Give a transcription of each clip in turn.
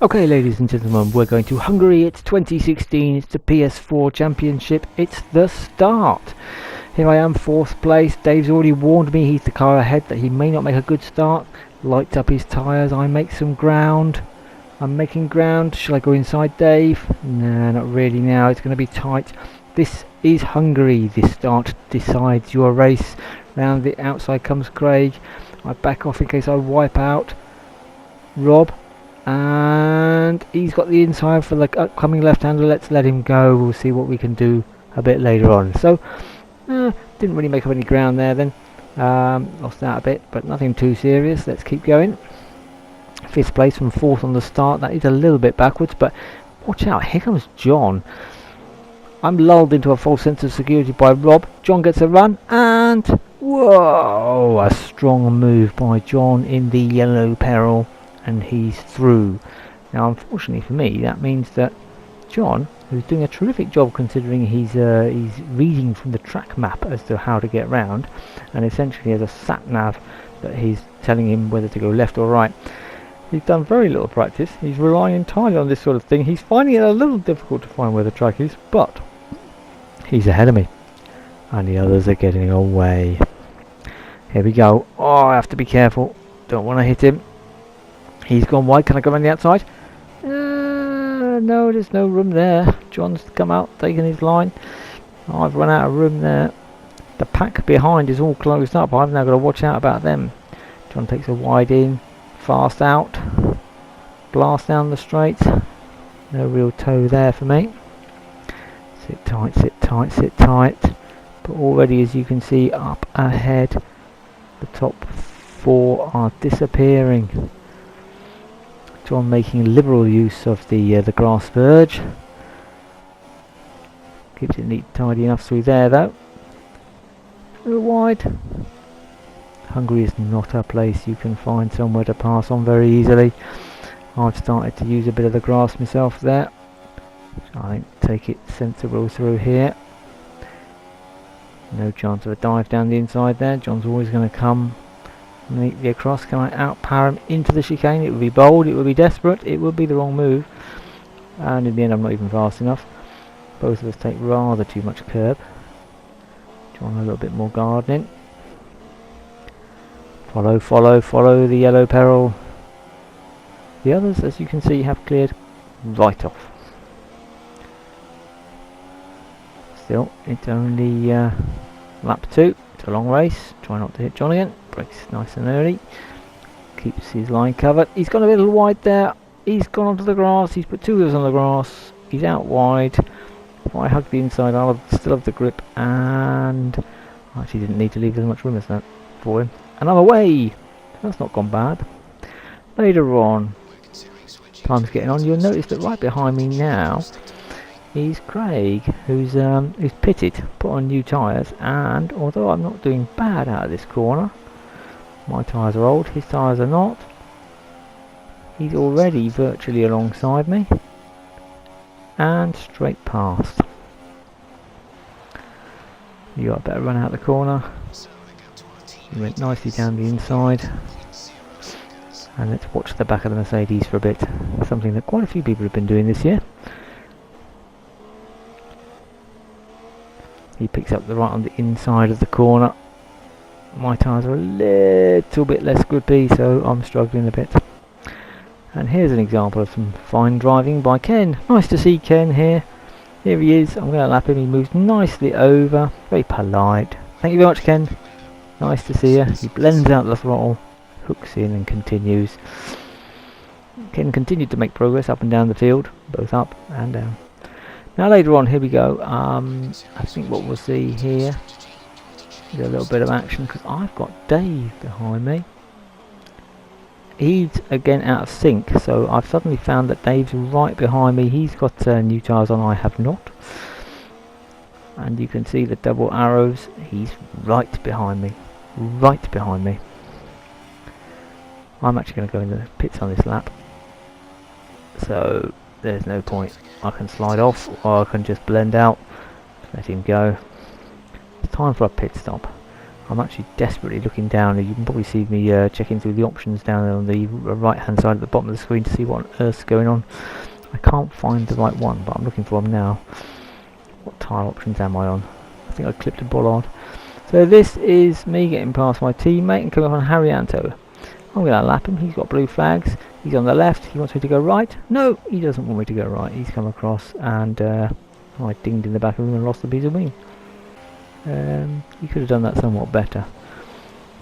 Okay, ladies and gentlemen, we're going to Hungary. It's 2016. It's the PS4 Championship. It's the start. Here I am, 4th place. Dave's already warned me he's the car ahead that he may not make a good start. Lights up his tyres. I make some ground. I'm making ground. Shall I go inside Dave? No, not really now. It's going to be tight. This is Hungary. This start decides your race. Round the outside comes Craig. I back off in case I wipe out Rob. And he's got the inside for the upcoming left-hander. Let's let him go. We'll see what we can do a bit later on. So, didn't really make up any ground there then. Lost out a bit, but nothing too serious. Let's keep going. 5th place from 4th on the start. That is a little bit backwards, but watch out. Here comes John. I'm lulled into a false sense of security by Rob. John gets a run, and whoa! A strong move by John in the yellow peril. And he's through. Now unfortunately for me that means that John, who's doing a terrific job considering he's reading from the track map as to how to get round, and essentially has a sat nav that he's telling him whether to go left or right. He's done very little practice. He's relying entirely on this sort of thing. He's finding it a little difficult to find where the track is, but he's ahead of me and the others are getting away. Here we go. Oh, I have to be careful, don't want to hit him. He's gone wide. Can I go around the outside? No, there's no room there. John's come out, taking his line. I've run out of room there. The pack behind is all closed up. I've now got to watch out about them. John takes a wide in, fast out, blast down the straight. No real toe there for me. Sit tight, sit tight, sit tight. But already, as you can see, up ahead, the top 4 are disappearing. John making liberal use of the grass verge. Keeps it neat, tidy enough through there though. A little wide. Hungary is not a place you can find somewhere to pass on very easily. I've started to use a bit of the grass myself there. I take it sensible through here. No chance of a dive down the inside there. John's always going to come neatly across. Can I outpower him into the chicane? It would be bold, it would be desperate, it would be the wrong move, and in the end I'm not even fast enough. Both of us take rather too much curb. John a little bit more gardening. Follow, follow, follow the yellow peril. The others, as you can see, have cleared right off. Still, it's only lap 2. It's a long race. Try not to hit John again. Brakes nice and early. Keeps his line covered. He's gone a little wide there. He's gone onto the grass. He's put 2 wheels on the grass. He's out wide. If I hug the inside, I'll still have the grip. And I actually didn't need to leave as much room as that for him. And I'm away. That's not gone bad. Later on, time's getting on. You'll notice that right behind me now is Craig, who's pitted, put on new tyres, and although I'm not doing bad out of this corner, my tyres are old, his tyres are not, he's already virtually alongside me, and straight past. You got a better run out the corner. He went nicely down the inside, and let's watch the back of the Mercedes for a bit, something that quite a few people have been doing this year. He picks up the right on the inside of the corner. My tyres are a little bit less grippy, so I'm struggling a bit. And here's an example of some fine driving by Ken. Nice to see Ken here. Here he is. I'm going to lap him. He moves nicely over. Very polite. Thank you very much, Ken. Nice to see you. He blends out the throttle, hooks in and continues. Ken continued to make progress up and down the field, both up and down. Now later on, here we go. I think what we'll see here is a little bit of action because I've got Dave behind me. He's again out of sync, so I've suddenly found that Dave's right behind me. He's got new tyres on, I have not. And you can see the double arrows. He's right behind me. Right behind me. I'm actually going to go in the pits on this lap. So there's no point. I can slide off or I can just blend out, let him go. It's time for a pit stop. I'm actually desperately looking down. You can probably see me checking through the options down on the right hand side at the bottom of the screen to see what on earth's going on. I can't find the right one, but I'm looking for them now. What tyre options am I on? I think I clipped a bollard. So this is me getting past my teammate and coming up on Harrianto. I'm going to lap him. He's got blue flags. He's on the left. He wants me to go right. No, he doesn't want me to go right. He's come across and I dinged in the back of him and lost a piece of wing. He could have done that somewhat better.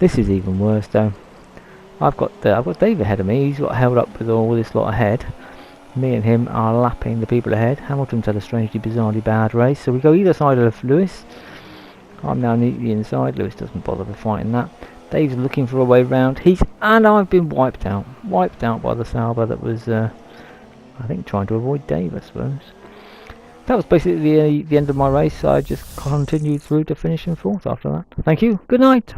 This is even worse though. I've got Dave ahead of me. He's got held up with all this lot ahead. Me and him are lapping the people ahead. Hamilton's had a strangely, bizarrely bad race, so we go either side of Lewis. I'm now neatly inside. Lewis doesn't bother with fighting that. Dave's looking for a way round. And I've been wiped out by the Sauber that was, I think, trying to avoid Dave, I suppose. That was basically the end of my race. I just continued through to finish in fourth after that. Thank you. Good night.